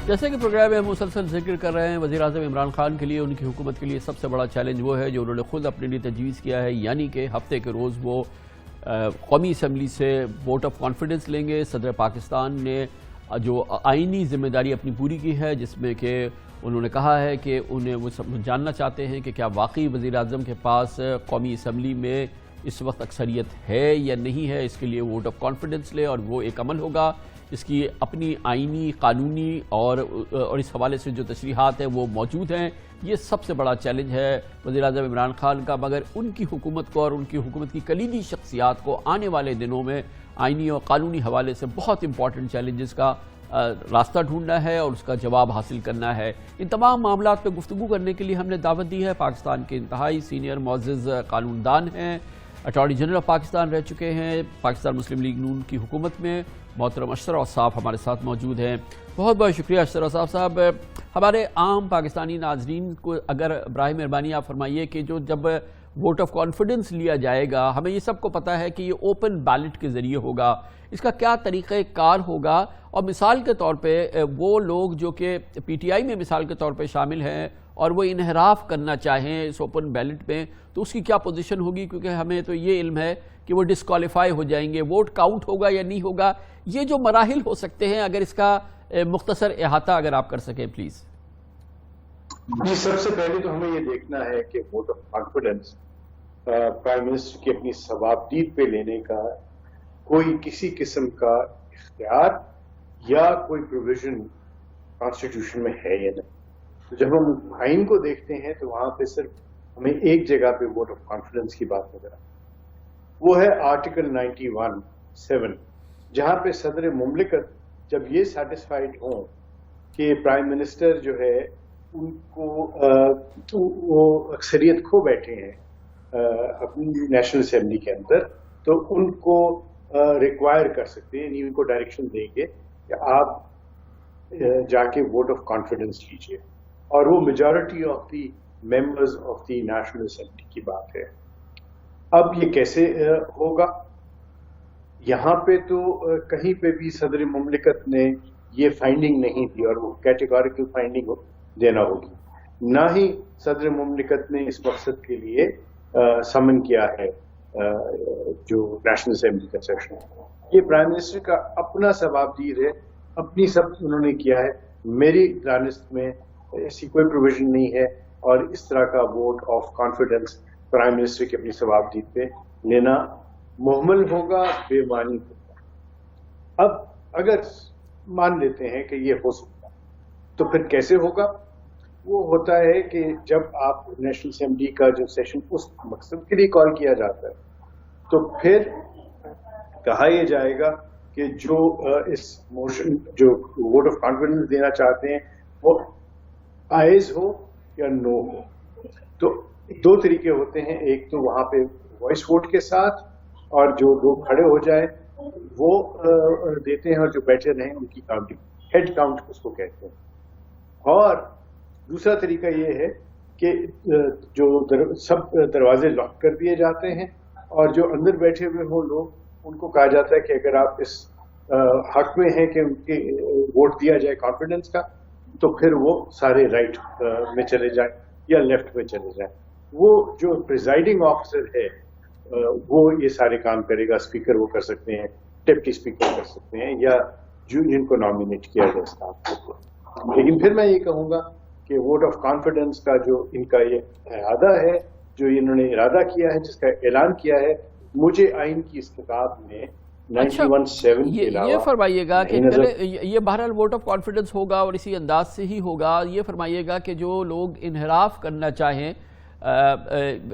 جیسے کہ پروگرام میں ہم مسلسل ذکر کر رہے ہیں، وزیر اعظم عمران خان کے لیے، ان کی حکومت کے لیے سب سے بڑا چیلنج وہ ہے جو انہوں نے خود اپنے لیے تجویز کیا ہے، یعنی کہ ہفتے کے روز وہ قومی اسمبلی سے ووٹ آف کانفیڈنس لیں گے۔ صدر پاکستان نے جو آئینی ذمہ داری اپنی پوری کی ہے، جس میں کہ انہوں نے کہا ہے کہ انہیں وہ جاننا چاہتے ہیں کہ کیا واقعی وزیر اعظم کے پاس قومی اسمبلی میں اس وقت اکثریت ہے یا نہیں ہے۔ اس کے لیے ووٹ آف کانفیڈنس لے اور وہ ایک عمل ہوگا، اس کی اپنی آئینی، قانونی اور اس حوالے سے جو تشریحات ہیں وہ موجود ہیں۔ یہ سب سے بڑا چیلنج ہے وزیر اعظم عمران خان کا، مگر ان کی حکومت کو اور ان کی حکومت کی کلیدی شخصیات کو آنے والے دنوں میں آئینی اور قانونی حوالے سے بہت امپورٹنٹ چیلنجز کا راستہ ڈھونڈنا ہے اور اس کا جواب حاصل کرنا ہے۔ ان تمام معاملات پہ گفتگو کرنے کے لیے ہم نے دعوت دی ہے پاکستان کے انتہائی سینئر معزز قانون دان ہیں، اٹارنی جنرل آف پاکستان رہ چکے ہیں پاکستان مسلم لیگ نون کی حکومت میں، محترم اشرف اوصاف ہمارے ساتھ موجود ہیں۔ بہت بہت شکریہ اشرف اوصاف صاحب۔ ہمارے عام پاکستانی ناظرین کو اگر براہ مہربانی آپ فرمائیے کہ جو جب ووٹ آف کانفیڈنس لیا جائے گا، ہمیں یہ سب کو پتہ ہے کہ یہ اوپن بیلٹ کے ذریعے ہوگا، اس کا کیا طریقہ کار ہوگا، اور مثال کے طور پہ وہ لوگ جو کہ پی ٹی آئی میں مثال کے طور پہ شامل ہیں اور وہ انحراف کرنا چاہیں اس اوپن بیلٹ میں، تو اس کی کیا پوزیشن ہوگی؟ کیونکہ ہمیں تو یہ علم ہے کہ وہ ڈسکوالیفائی ہو جائیں گے، ووٹ کاؤنٹ ہوگا یا نہیں ہوگا، یہ جو مراحل ہو سکتے ہیں، اگر اس کا مختصر احاطہ اگر آپ کر سکیں پلیز۔ جی، سب سے پہلے تو ہمیں یہ دیکھنا ہے کہ vote of confidence prime minister کی اپنی ثوابدید پہ لینے کا کوئی کسی قسم کا اختیار یا کوئی پروویژن کانسٹیٹیوشن میں ہے یا نہیں۔ تو جب ہم آئین کو دیکھتے ہیں تو وہاں پہ صرف ہمیں ایک جگہ پہ ووٹ آف کانفیڈنس کی بات نظر آتی ہے، وہ ہے آرٹیکل 91(7), جہاں پہ صدر مملکت جب یہ سیٹسفائیڈ ہوں کہ پرائم منسٹر جو ہے ان کو وہ اکثریت کھو بیٹھے ہیں اپنی نیشنل اسمبلی کے اندر، تو ان کو ریکوائر کر سکتے ہیں، یعنی ان کو ڈائریکشن دیں گے کہ آپ جا کے ووٹ آف کانفیڈنس لیجیے، اور وہ majority of the members of the national assembly کی بات ہے۔ اب یہ کیسے ہوگا؟ یہاں پہ تو کہیں پہ بھی صدر مملکت نے یہ فائنڈنگ نہیں دی، اور وہ کیٹیگوریکل فائنڈنگ دینا ہوگی، نہ ہی صدر مملکت نے اس مقصد کے لیے سمن کیا ہے جو نیشنل اسمبلی کا سیشن۔ یہ پرائم منسٹر کا اپنا ثوابدید ہے، اپنی سب انہوں نے کیا ہے، میری دانست میں ایسی کوئی پروویژن نہیں ہے، اور اس طرح کا vote of confidence prime minister کی اپنی ثوابدید پہ لینا محمل ہوگا، بے معنی ہوگا۔ اب اگر مان لیتے ہیں کہ یہ ہو سکتا تو پھر کیسے ہوگا؟ وہ ہوتا ہے کہ جب آپ نیشنل اسمبلی کا جو سیشن اس مقصد کے لیے کال کیا جاتا ہے، تو پھر کہا یہ جائے گا کہ جو اس موشن جو ووٹ آف کانفیڈنس دینا چاہتے ہیں وہ آئیز ہو یا نو ہو۔ تو دو طریقے ہوتے ہیں، ایک تو وہاں پہ وائس ووٹ کے ساتھ، اور جو لوگ کھڑے ہو جائیں وہ دیتے ہیں، اور جو بیٹھے رہیں ان کی کاؤنٹنگ، ہیڈ کاؤنٹ اس کو کہتے ہیں۔ اور دوسرا طریقہ یہ ہے کہ جو سب دروازے لاک کر دیے جاتے ہیں، اور جو اندر بیٹھے ہوئے ہوں لوگ، ان کو کہا جاتا ہے کہ اگر آپ اس حق میں ہیں کہ ان کے ووٹ دیا جائے کانفیڈنس کا، تو پھر وہ سارے رائٹ میں چلے جائیں یا لیفٹ میں چلے جائیں۔ وہ جو پریزائڈنگ آفیسر ہے وہ یہ سارے کام کرے گا، اسپیکر وہ کر سکتے ہیں، ڈپٹی اسپیکر کر سکتے ہیں، یا جو جن کو نامینیٹ کیا جائے اسٹاف کو۔ لیکن پھر میں یہ کہوں گا کہ ووٹ آف کانفیڈنس کا جو ان کا یہ ارادہ ہے، جو انہوں نے ارادہ کیا ہے، جس کا اعلان کیا ہے، مجھے آئین کی اس کتاب میں 91(7) کے علاوہ یہ فرمائیے گا کہ یہ بہرحال ووٹ آف کانفیڈنس ہوگا اور اسی انداز سے ہی ہوگا۔ یہ فرمائیے گا کہ جو لوگ انحراف کرنا چاہیں،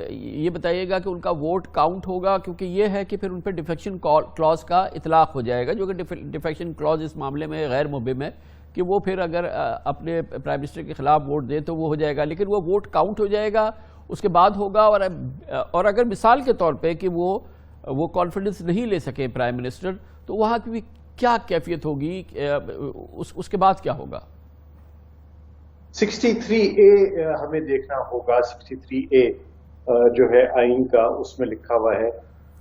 یہ بتائیے گا کہ ان کا ووٹ کاؤنٹ ہوگا، کیونکہ یہ ہے کہ پھر ان پہ ڈیفیکشن کلاز کا اطلاق ہو جائے گا، جو کہ ڈیفیکشن کلاز اس معاملے میں غیر مبہم ہے کہ وہ پھر اگر اپنے پرائم منسٹر کے خلاف ووٹ دے تو وہ ہو جائے گا، لیکن وہ ووٹ کاؤنٹ ہو جائے گا اس کے بعد ہوگا۔ اور اگر مثال کے طور پہ کہ وہ کانفیڈنس نہیں لے سکے پرائم منسٹر، تو وہاں کی بھی کیا کیفیت ہوگی، اس کے بعد کیا ہوگا؟ 63A ہمیں دیکھنا ہوگا۔ 63A جو ہے آئین کا، اس میں لکھا ہوا ہے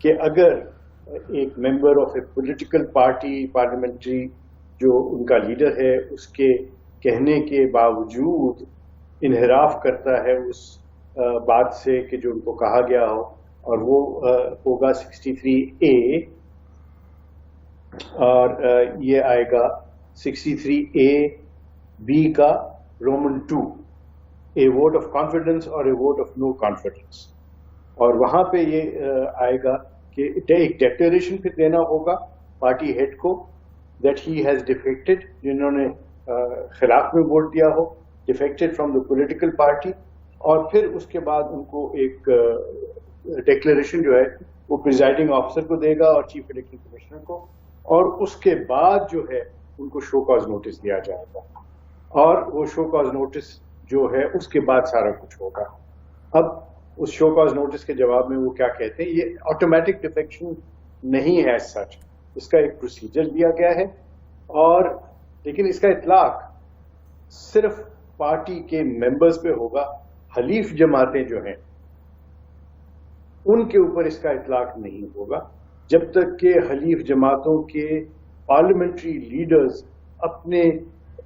کہ اگر ایک member of a political party, parliamentary جو ان کا لیڈر ہے، اس کے کہنے کے باوجود انحراف کرتا ہے اس بات سے کہ جو ان کو کہا گیا ہو، اور وہ ہوگا 63A اور یہ آئے گا 63A(B) کا Roman 2، a vote of confidence اور اے ووٹ آف نو کانفیڈنس. اور وہاں پہ یہ آئے گا کہ ایک ڈیکلیریشن پھر دینا ہوگا پارٹی ہیڈ کو دیٹ ہی ہیز ڈیفیکٹڈ، جنہوں نے خلاف میں ووٹ دیا ہو، defected from the political party. اور پھر اس کے بعد ان کو ایک ڈیکلیریشن جو ہے وہ پریزائڈنگ آفیسر کو دے گا اور چیف الیکشن کمشنر کو، اور اس کے بعد جو ہے ان کو شو کاز نوٹس دیا جائے گا، اور وہ شو کاز نوٹس جو ہے اس کے بعد سارا کچھ ہوگا. اب اس شو کاز نوٹس کے جواب میں وہ کیا کہتے ہیں، یہ آٹومیٹک ڈیفیکشن نہیں ہے سچ، اس کا ایک پروسیجر دیا گیا ہے، اور لیکن اس کا اطلاق صرف پارٹی کے ممبرز پہ ہوگا. حلیف جماعتیں جو ہیں ان کے اوپر اس کا اطلاق نہیں ہوگا جب تک کہ حلیف جماعتوں کے پارلیمنٹری لیڈرز اپنے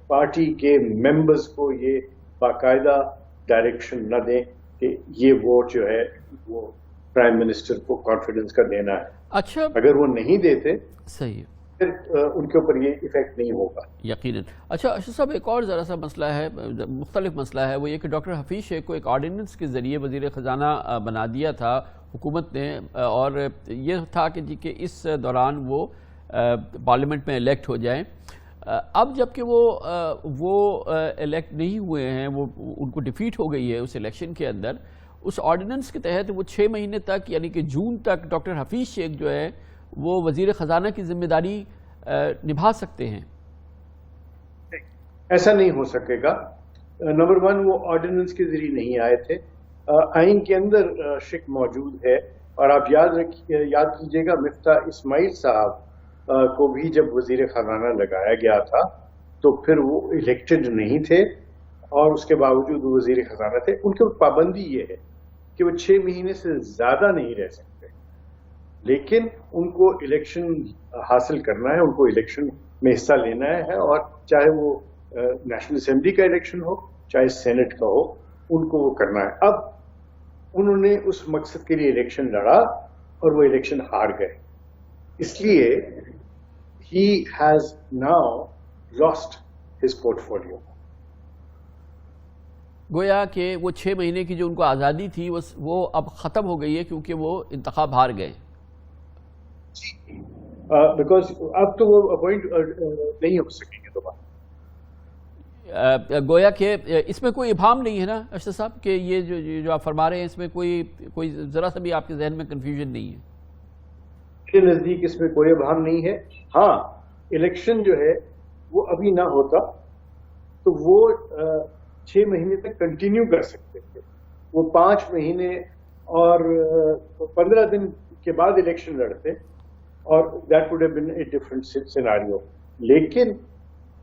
پارٹی کے ممبرز کو یہ باقاعدہ ڈائریکشن نہ دیں کہ یہ ووٹ جو ہے وہ پرائم منسٹر کو کانفیڈنس کا دینا ہے. اچھا، اگر وہ نہیں دیتے صحیح، پھر ان کے اوپر یہ ایفیکٹ نہیں ہوگا یقیناً. اچھا اشرف صاحب، ایک اور ذرا سا مسئلہ ہے، مختلف مسئلہ ہے، وہ یہ کہ ڈاکٹر حفیظ شیخ کو ایک آرڈیننس کے ذریعے وزیر خزانہ بنا دیا تھا حکومت نے، اور یہ تھا کہ کہ اس دوران وہ پارلیمنٹ میں الیکٹ ہو جائیں. اب جب کہ وہ الیکٹ نہیں ہوئے ہیں، وہ ان کو ڈیفیٹ ہو گئی ہے اس الیکشن کے اندر، اس آرڈیننس کے تحت وہ 6 مہینے تک یعنی کہ جون تک ڈاکٹر حفیظ شیخ جو ہے وہ وزیر خزانہ کی ذمہ داری نبھا سکتے ہیں. ایسا نہیں ہو سکے گا. نمبر 1، وہ آرڈیننس کے ذریعے نہیں آئے تھے، آئین کے اندر شک موجود ہے. اور آپ یاد کیجئے گا مفتاح اسماعیل صاحب کو بھی جب وزیر خزانہ لگایا گیا تھا تو پھر وہ الیکٹڈ نہیں تھے، اور اس کے باوجود وہ وزیر خزانہ تھے. ان کی پابندی یہ ہے کہ وہ 6 مہینے سے زیادہ نہیں رہ سکتے، لیکن ان کو الیکشن حاصل کرنا ہے، ان کو الیکشن میں حصہ لینا ہے، اور چاہے وہ نیشنل اسمبلی کا الیکشن ہو چاہے سینٹ کا ہو، ان کو وہ کرنا ہے. اب انہوں نے اس مقصد کے لیے الیکشن لڑا اور وہ الیکشن ہار گئے، اس لیے he has now lost his port folio. گویا کہ وہ 6 مہینے کی جو ان کو آزادی تھی وہ اب ختم ہو گئی ہے کیونکہ وہ انتخاب ہار گئے. بیکاز اب تو وہ اپوائنٹ نہیں ہو سکیں گے دوبارہ. گویا کہ اس میں کوئی ابہام نہیں ہے نا اشرف صاحب کہ یہ جو آپ فرما رہے ہیں اس میں کوئی ذرا سا بھی آپ کے ذہن میں کنفیوژن نہیں ہے؟ میرے نزدیک اس میں کوئی ابہام نہیں ہے. ہاں، الیکشن جو ہے وہ ابھی نہ ہوتا تو وہ 6 مہینے تک کنٹینیو کر سکتے تھے. وہ 5 مہینے اور 15 دن کے بعد الیکشن لڑتے اور that would have been a different scenario. لیکن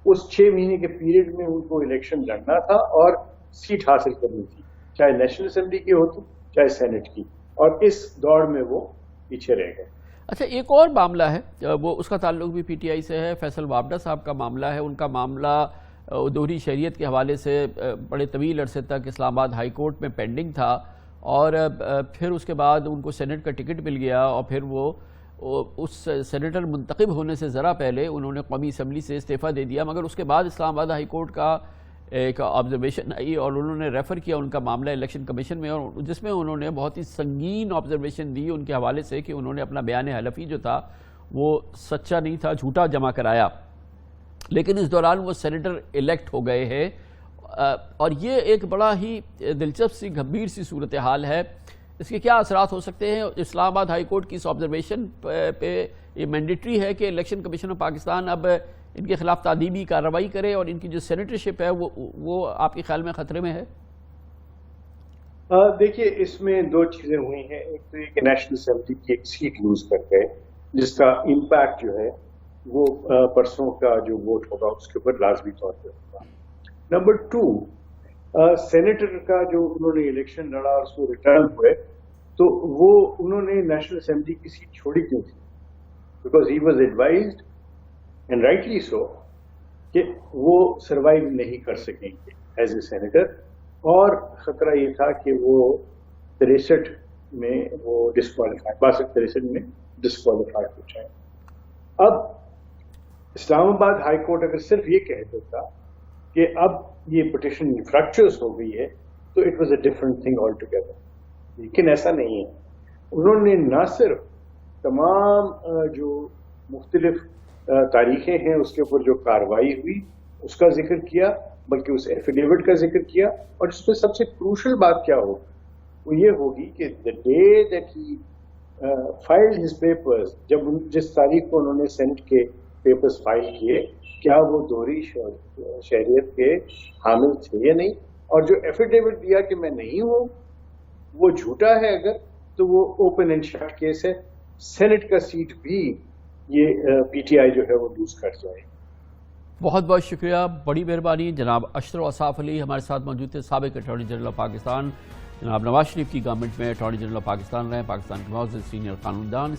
اس 6 مہینے کے پیریڈ میں ان کو الیکشن لڑنا تھا اور سیٹ حاصل کرنی تھی، چاہے نیشنل اسمبلی کی ہوتی چاہے سینٹ کی، اور اس دوڑ میں وہ پیچھے رہ گئے. اچھا، ایک اور معاملہ ہے، وہ اس کا تعلق بھی پی ٹی آئی سے ہے. فیصل وابڈا صاحب کا معاملہ ہے. ان کا معاملہ دوہری شہریت کے حوالے سے بڑے طویل عرصے تک اسلام آباد ہائی کورٹ میں پینڈنگ تھا، اور پھر اس کے بعد ان کو سینٹ کا ٹکٹ مل گیا، اور پھر وہ اس سینیٹر منتخب ہونے سے ذرا پہلے انہوں نے قومی اسمبلی سے استعفیٰ دے دیا. مگر اس کے بعد اسلام آباد ہائی کورٹ کا ایک آبزرویشن آئی اور انہوں نے ریفر کیا ان کا معاملہ الیکشن کمیشن میں، اور جس میں انہوں نے بہت ہی سنگین آبزرویشن دی ان کے حوالے سے کہ انہوں نے اپنا بیان حلفی جو تھا وہ سچا نہیں تھا، جھوٹا جمع کرایا. لیکن اس دوران وہ سینیٹر الیکٹ ہو گئے ہیں، اور یہ ایک بڑا ہی دلچسپ سی گھمبیر سی صورتحال ہے. اس کے کیا اثرات ہو سکتے ہیں؟ اسلام آباد ہائی کورٹ کی اس آبزرویشن پہ یہ مینڈیٹری ہے کہ الیکشن کمیشن آف پاکستان اب ان کے خلاف تعدیبی کارروائی کرے، اور ان کی جو سینیٹرشپ ہے وہ آپ کے خیال میں خطرے میں ہے؟ دیکھیے، اس میں 2 چیزیں ہوئی ہیں. ایک تو یہ کہ نیشنل اسمبلی کی ایک سیٹ لوز کر گئے جس کا امپیکٹ جو ہے وہ پرسوں کا جو ووٹ ہوگا اس کے اوپر لازمی طور پہ ہوگا. نمبر 2، سینیٹر کا جو انہوں نے الیکشن لڑا اور اس کو ریٹرن ہوئے تو وہ انہوں نے نیشنل اسمبلی کی سیٹ چھوڑی کیوں تھی؟ Because he was advised and rightly so کہ وہ سروائیو نہیں کر سکیں گے ایز اے سینیٹر، اور خطرہ یہ تھا کہ وہ 63 میں وہ ڈسکوالیفائی 62-63 میں ڈسکوالیفائی ہو جائیں۔ اب اسلام آباد ہائی کورٹ اگر صرف یہ کہہ دیتا کہ اب یہ پٹیشن فریکچرز ہو گئی ہے تو it was a different thing all together, لیکن ایسا نہیں ہے۔ انہوں نے نہ صرف تمام جو مختلف تاریخیں ہیں اس کے اوپر جو کارروائی ہوئی اس کا ذکر کیا، بلکہ اس ایفیڈیوٹ کا ذکر کیا، اور اس میں سب سے کروشل بات کیا ہوگی وہ یہ ہوگی کہ the day that he filed his papers، جب جس تاریخ کو انہوں نے سینٹ کے پیپرز فائل کیے، کیا وہ دوہری شہریت کے حامل تھے یا نہیں، اور جو ایفیڈیوٹ دیا کہ میں نہیں ہوں وہ جھوٹا ہے اگر، تو وہ اوپن اینڈ شٹ کیس ہے، سینٹ کا سیٹ بھی یہ پی ٹی آئی جو ہے وہ لوز کر جائے۔ بہت بہت شکریہ، بڑی مہربانی۔ جناب اشرف اصاف علی ہمارے ساتھ موجود تھے، سابق اٹارنی جنرل آف پاکستان، جناب نواز شریف کی گورنمنٹ میں اٹارنی جنرل آف پاکستان رہے، پاکستان کے معزز سینئر قانون دان۔